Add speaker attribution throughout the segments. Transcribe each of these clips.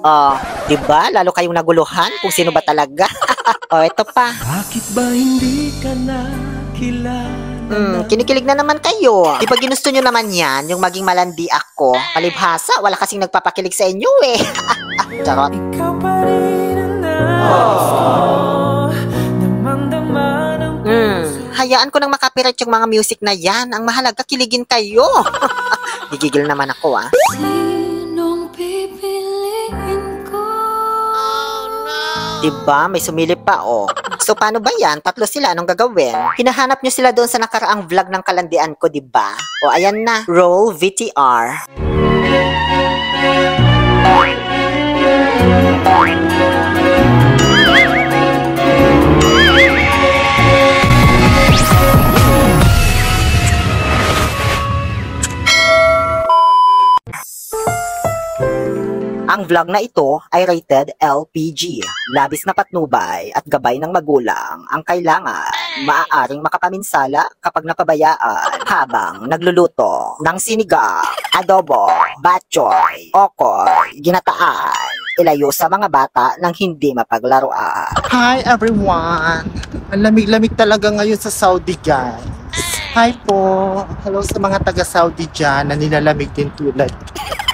Speaker 1: Oh, diba? Lalo kayong naguluhan kung sino ba talaga. Oh, ito pa.
Speaker 2: Bakit ba hindi ka na kilala?
Speaker 1: Kinikilig na naman kayo. Di ba ginusto nyo naman yan, yung maging malandi ako? Palibhasa, wala kasing nagpapakilig sa inyo eh. Charot.
Speaker 2: Ikaw pa rin ang nais ko. Damang-dama ng puso.
Speaker 1: Hayaan ko nang makapirate yung mga music na yan. Ang mahalaga, kiligin kayo. Gigigil naman ako ah.
Speaker 2: Sinong pipiliin ko?
Speaker 1: Diba? May sumilip pa oh. So paano ba yan? Tatlo sila, anong gagawin? Hinahanap nyo sila doon sa nakaraang vlog ng kalandian ko, diba? O ayan na, roll VTR. Ang vlog na ito ay rated LPG, labis na patnubay at gabay ng magulang ang kailangan. Maaaring makapaminsala kapag napabayaan habang nagluluto ng sinigang, adobo, batchoy, okoy, ginataan. Ilayo sa mga bata ng hindi mapaglaruan.
Speaker 3: Hi everyone! Ang lamig-lamig talaga ngayon sa Saudi guys. Hi po! Hello sa mga taga-Saudi dyan na nilalamig din tulad.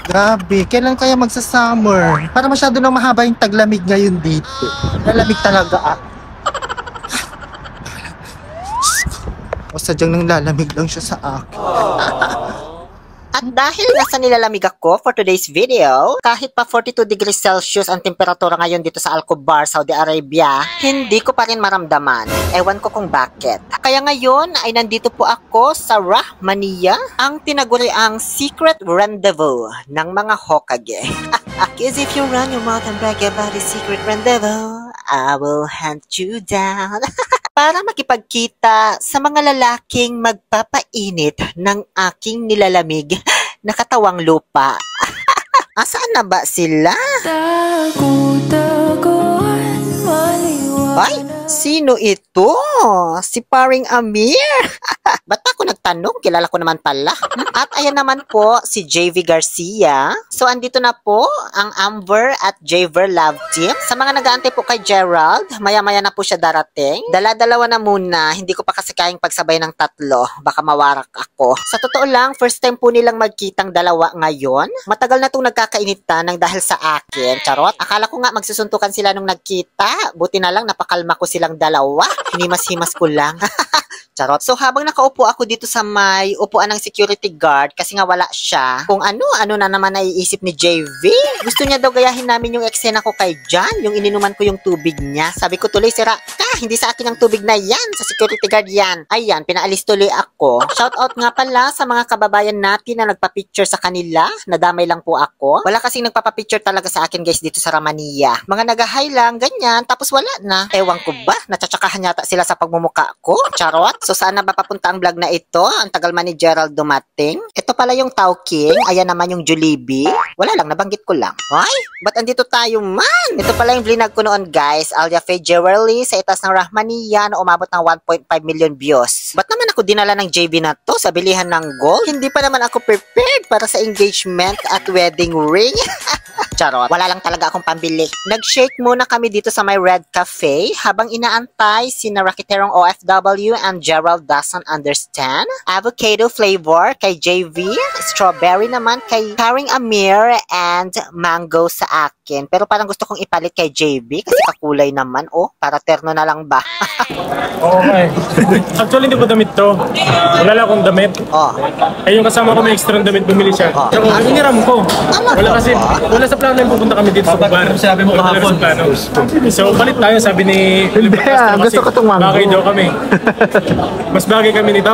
Speaker 3: Grabe, kailan kaya magsa-summer? Para masyado nang mahaba yung taglamig ngayon dito. Nalamig talaga O sadyang nang lalamig lang siya sa akin.
Speaker 1: At dahil nasa nilalamig ako for today's video, kahit pa 42 degrees Celsius ang temperatura ngayon dito sa Al Khobar, Saudi Arabia, hindi ko pa rin maramdaman. Ewan ko kung bakit. Kaya ngayon ay nandito po ako sa Rahmaniya, ang tinaguriang secret rendezvous ng mga Hokage. Cause if you run your mouth and brag about the secret rendezvous, I will hunt you down. Para makipagkita sa mga lalaking magpapainit ng aking nilalamig na katawang lupa. Asaan na ba sila? Ay, sino ito? Si Paring Amir. Ba't ako nagtanong? Kilala ko naman pala. At ayan naman po si JV Garcia. So andito na po ang Amber at Javer Love Team. Sa mga nag-aantay po kay Gerald, maya-maya na po siya darating. Dala-dalawa na muna, hindi ko pa kasi kayang pagsabay ng tatlo. Baka mawarak ako. Sa totoo lang, first time po nilang magkitang dalawa ngayon. Matagal na itong nagkakainitan ng dahil sa akin. Charot. Akala ko nga magsusuntukan sila nung nagkita. Buti na lang napakalma ko silang dalawa. Hinimas-himas ko lang. Charot. So habang nakaupo ako dito sa may upuan ng security guard kasi nga wala siya, kung ano na naman naiisip ni JV. Gusto niya daw gayahin namin yung eksena ko kay John, yung ininuman ko yung tubig niya. Sabi ko tuloy, sira ka, hindi sa akin ang tubig na yan, sa security guard yan. Ayan, pinaalis tuloy ako. Shout out nga pala sa mga kababayan natin na nagpa-picture sa kanila, nadamay lang po ako. Wala kasing nagpapa-picture talaga sa akin guys dito sa Rahmaniya. Mga nag-hi lang, ganyan, tapos wala na. Ewan ko ba, natsatsakahan yata sila sa pagmumuka ko. Charot. So saan na ba papunta ang vlog na ito? Ang tagal man ni Gerald dumating. Ito pala yung Towking. Ayan naman yung Jollibee. Wala lang, nabanggit ko lang. Ay, ba't andito tayo man? Ito pala yung vlog ko noon guys. Alia Faye Jewelry sa itas ng Rahmaniya na umabot ng 1.5 million views. Ba't naman ako dinala ng JB na to sa bilihan ng gold? Hindi pa naman ako prepared para sa engagement at wedding ring. Charot. Wala lang talaga akong pambili. Nag-shake muna kami dito sa may Red Cafe habang inaantay si Rakiterong OFW and Gerald doesn't understand. Avocado flavor kay JV. Strawberry naman kay Paring Amir and mango sa akin. Pero parang gusto kong ipalit kay JB kasi kakulay naman. Oh, para terno na lang ba?
Speaker 4: Okay. Actually, hindi ko damit to. Wala lang akong damit.
Speaker 1: Oh.
Speaker 4: Eh, yung kasama ko may extra damit, bumili siya. Pero hiniram ko. Wala kasi, wala sa plano yung pupunta kami dito sa bar. Sabi mo kahapon. So, palit tayo, sabi ni...
Speaker 3: Gusto ko itong mango.
Speaker 4: Bagay daw kami. Mas bagay kami nito?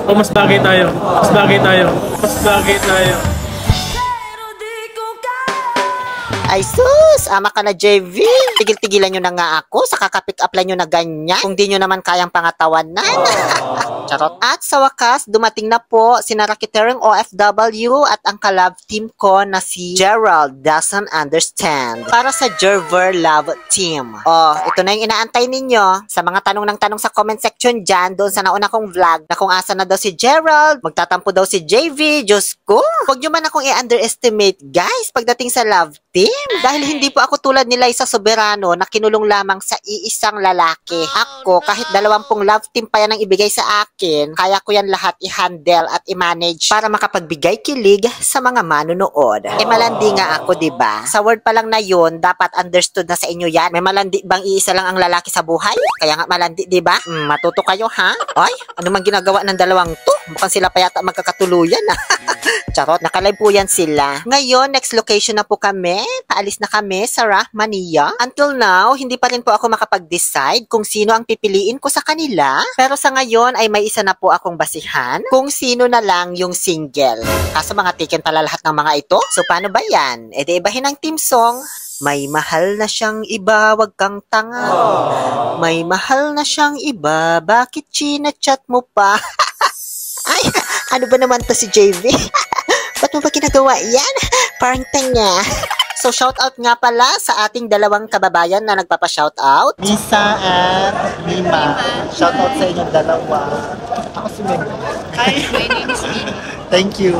Speaker 4: O mas bagay tayo? Mas bagay tayo. Mas bagay tayo.
Speaker 1: Ay sus, ama ka na JV. Tigil-tigilan nyo na nga ako sa kakapick up line nyo na ganyan. Kung di nyo naman kayang pangatawanan. Charot. At sa wakas, dumating na po si Rakiterong OFW at ang ka-love team ko na si Gerald doesn't understand. Para sa Gerver Love Team. Oh, ito na yung inaantay ninyo. Sa mga tanong ng tanong sa comment section dyan, doon sa nauna kong vlog, na kung asa na daw si Gerald, magtatampo daw si JV. Diyos ko, huwag nyo man akong i-underestimate guys pagdating sa love team. Dahil hindi po ako tulad ni Liza Soberano na kinulong lamang sa iisang lalaki. Ako, kahit 20 love team pa yan ang ibigay sa akin, kaya ko yan lahat i-handle at i-manage para makapagbigay kilig sa mga manunood. Malandi nga ako, diba? Sa word pa lang na yun, dapat understood na sa inyo yan. May malandi bang iisa lang ang lalaki sa buhay? Kaya nga malandi, diba? Matuto kayo, ha? Ay, ano man ginagawa ng dalawang to? Mukhang sila pa yata magkakatuluyan, ha? Charot, nakalive po yan sila. Ngayon, next location na po kami. Paalis na kami sa Rahmania. Until now, hindi pa rin po ako makapag-decide kung sino ang pipiliin ko sa kanila. Pero sa ngayon ay may isa na po akong basihan kung sino na lang yung single. Kaso mga taken pala lahat ng mga ito. So paano ba yan? E di ibahin ang team song. May mahal na siyang iba, wag kang tanga. May mahal na siyang iba, bakit chinachat mo pa? Ay, ano ba naman to si JV? Ba't mo ba ginagawa yan? Parang tanga. So, shoutout nga pala sa ating dalawang kababayan na nagpapa-shoutout.
Speaker 3: Misa at Mima. Shoutout sa inyong dalawa. Ako si Mima.
Speaker 5: Hi, my name is Mima.
Speaker 3: Thank you.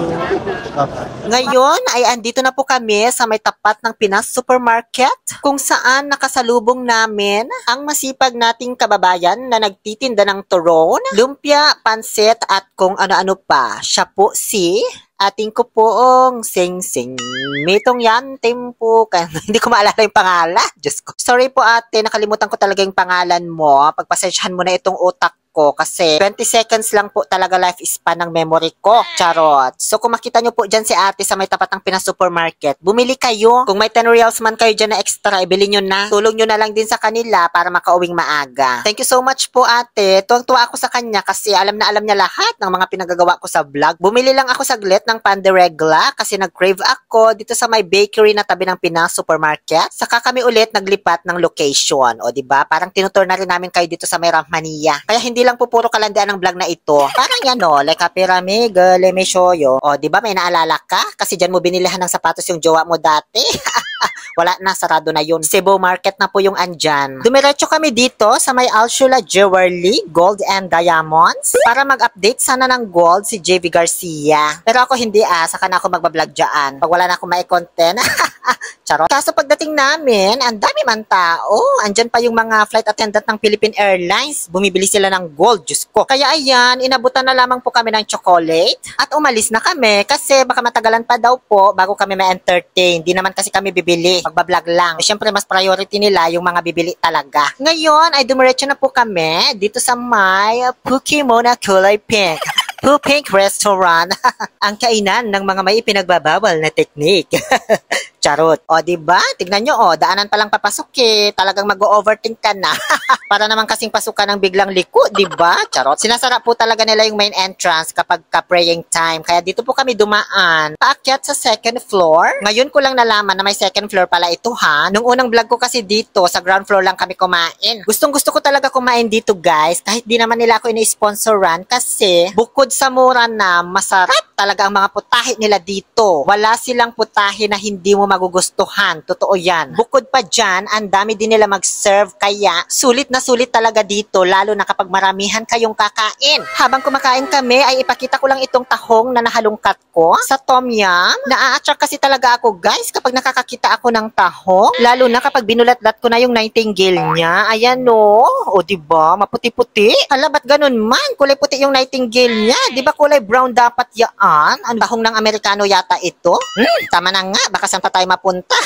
Speaker 3: Bye-bye.
Speaker 1: Ngayon ay andito na po kami sa may tapat ng Pinas Supermarket kung saan nakasalubong namin ang masipag nating kababayan na nagtitinda ng turon, lumpia, pansit at kung ano-ano pa. Siya po si ating ko poong sing-sing. Mitong yan, tempo. Hindi ko maalala yung pangalan. Diyos ko. Sorry po ate, nakalimutan ko talaga yung pangalan mo. Pagpasensyahan mo na itong utak ko kasi 20 seconds lang po talaga life span ng memory ko. Charot. So kung makita nyo po dyan si ate sa may tapat ng Pinas Supermarket, bumili kayo. Kung may 10 reals man kayo dyan na extra, ibili nyo na. Tulong nyo na lang din sa kanila para makauwing maaga. Thank you so much po ate. Tuwang-tuwa ako sa kanya kasi alam na alam niya lahat ng mga pinagagawa ko sa vlog. Bumili lang ako saglit ng pan de regla kasi nag-crave ako dito sa may bakery na tabi ng Pinas Supermarket. Saka kami ulit naglipat ng location. O diba? Parang tinutur na rin namin kayo dito sa may Rahmania. Kaya hindi lang po puro kalandian ang vlog na ito. Parang yan o, like a pyramid, let me show you. O, di ba may naalala ka? Kasi dyan mo binilihan ng sapatos yung jowa mo dati. Wala na, sarado na yun. Cebu Market na po yung andyan. Dumiretso kami dito sa may Alshula Jewelry, Gold and Diamonds para mag-update sana ng gold si JV Garcia. Pero ako hindi saka na ako magbablog dyan. Pag wala na akong mai-content. Charot. Kaso pagdating namin, ang dami man tao. Andyan pa yung mga flight attendant ng Philippine Airlines. Bumibili sila ng gold, Diyos ko. Kaya ayan, inabutan na lamang po kami ng chocolate at umalis na kami kasi baka matagalan pa daw po bago kami ma-entertain. Di naman kasi kami bibili. Magbablog lang. Siyempre, mas priority nila yung mga bibili talaga. Ngayon, ay dumiretso na po kami dito sa may Pukimona Kulay Pink. Pink Restaurant. Ang kainan ng mga may ipinagbabawal na teknik. Charot. O, diba? Tignan nyo, daanan palang papasok talagang mag-overthink ka na. Para naman kasing pasukan ng biglang liko, diba? Charot. Sinasara po talaga nila yung main entrance kapag ka-praying time. Kaya dito po kami dumaan. Paakyat sa second floor. Ngayon ko lang nalaman na may second floor pala ito, ha? Nung unang vlog ko kasi dito, sa ground floor lang kami kumain. Gustong-gusto ko talaga kumain dito, guys. Kahit di naman nila ako ini-sponsoran kasi bukod sa mura na masarap talaga ang mga putahe nila dito. Wala silang putahe na hindi mo magugustuhan. Totoo yan. Bukod pa dyan, ang dami din nila mag-serve kaya sulit na sulit talaga dito lalo na kapag maramihan kayong kakain. Habang kumakain kami ay ipakita ko lang itong tahong na nahalungkat ko sa Tom Yum. Naa-attract kasi talaga ako guys kapag nakakakita ako ng tahong. Lalo na kapag binulat-lat ko na yung nightingale niya. Ayan o diba? Maputi-puti. Hala, ba't ganun man? Kulay puti yung nightingale niya. Diba kulay brown dapat yaan? Ano, tahong ng Amerikano yata ito? Tama na nga. Baka saan pa tayo mapunta?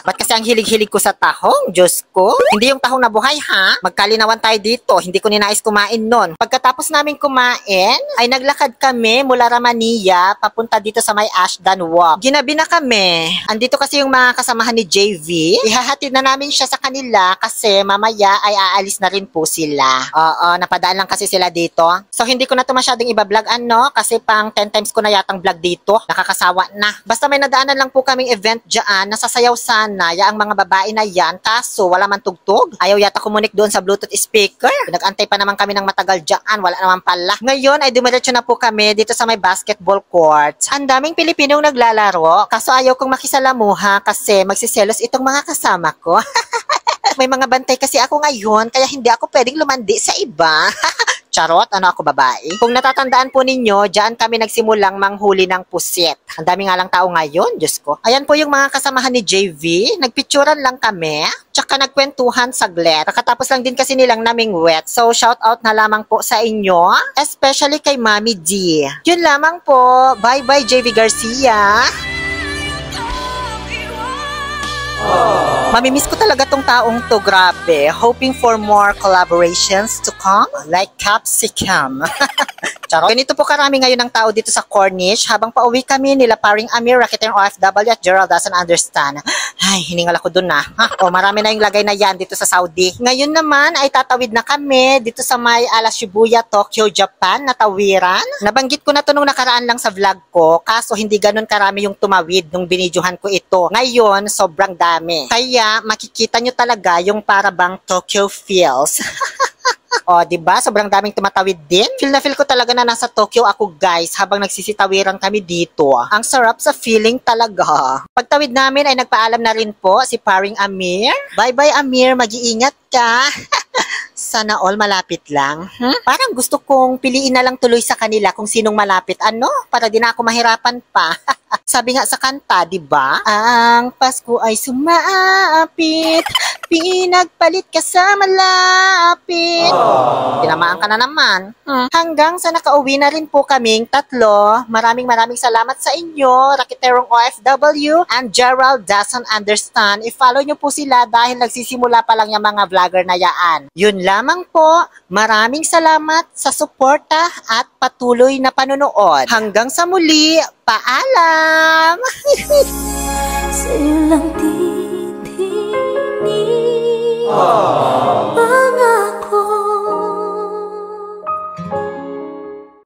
Speaker 1: Ba't kasi ang hilig-hilig ko sa tahong? Diyos ko. Hindi yung tahong na buhay ha? Magkalinawan tayo dito. Hindi ko ninais kumain nun. Pagkatapos namin kumain, ay naglakad kami mula Ramania papunta dito sa may Ashdan Walk. Ginabi na kami. Andito kasi yung mga kasamahan ni JV. Ihahatid na namin siya sa kanila kasi mamaya ay aalis na rin po sila. Oo, napadaan lang kasi sila dito. So hindi ko na ito masyadong ibablog kasi pang 10 times ko na yatang vlog dito. Nakakasawa na. Basta may nadaanan lang po kaming event dyan. Nasasayaw sana ang mga babae na yan. Kaso wala man tugtog. Ayaw yata kumunik doon sa Bluetooth speaker. Nag-antay pa naman kami ng matagal dyan. Wala naman pala. Ngayon ay dumiretso na po kami dito sa may basketball court. Ang daming Pilipinong naglalaro. Kaso ayaw kong makisalamuha kasi magsiselos itong mga kasama ko. May mga bantay kasi ako ngayon kaya hindi ako pwedeng lumandi sa iba. Charot, ano ako babae? Kung natatandaan po ninyo, diyan kami nagsimulang manghuli ng pusit. Ang dami nga lang tao ngayon, Diyos ko. Ayan po yung mga kasamahan ni JV. Nagpicturan lang kami. Tsaka nagkwentuhan saglit. Nakatapos lang din kasi nilang naming wet. So, shout out na lamang po sa inyo. Especially kay Mami D. Yun lamang po. Bye-bye, JV Garcia. Mamimiss ko talaga tong taong to, grabe. Hoping for more collaborations to come, like Capsicum. Charot. Ganito po karami ngayon ng tao dito sa Cornish. Habang pauwi kami nila paring Amir, Rakiteng OFW at Gerald doesn't understand. Ay, hiningal ako dun na. O, marami na yung lagay na yan dito sa Saudi. Ngayon naman ay tatawid na kami dito sa may ala Shibuya, Tokyo, Japan na tawiran. Nabanggit ko na to nung nakaraan lang sa vlog ko, kaso hindi ganun karami yung tumawid nung binidyohan ko ito. Ngayon, sobrang dami. Kaya makikita nyo talaga yung parabang Tokyo feels. O, diba? Sobrang daming tumatawid din. Feel na feel ko talaga na nasa Tokyo ako, guys, habang nagsisitawiran kami dito. Ang sarap sa feeling talaga. Pagtawid namin ay nagpaalam na rin po si paring Amir. Bye-bye, Amir. Mag-iingat ka. Sana all malapit lang. Parang gusto kong piliin na lang tuloy sa kanila kung sinong malapit. Ano? Para di na ako mahirapan pa. Sabi nga sa kanta, di ba? Ang Pasko ay sumapit, pinagpalit ka sa malapit. Tinamaan ka na naman. Hanggang sa nakauwi na rin po kaming tatlo. Maraming salamat sa inyo, Rakiterong OFW and Gerald doesn't understand. I-follow nyo po sila dahil nagsisimula pa lang yung mga vlogger na yaan. Yun lamang po. Maraming salamat sa suporta at patuloy na panonood. Hanggang sa muli, paalam!
Speaker 6: Sa'yo lang titingin.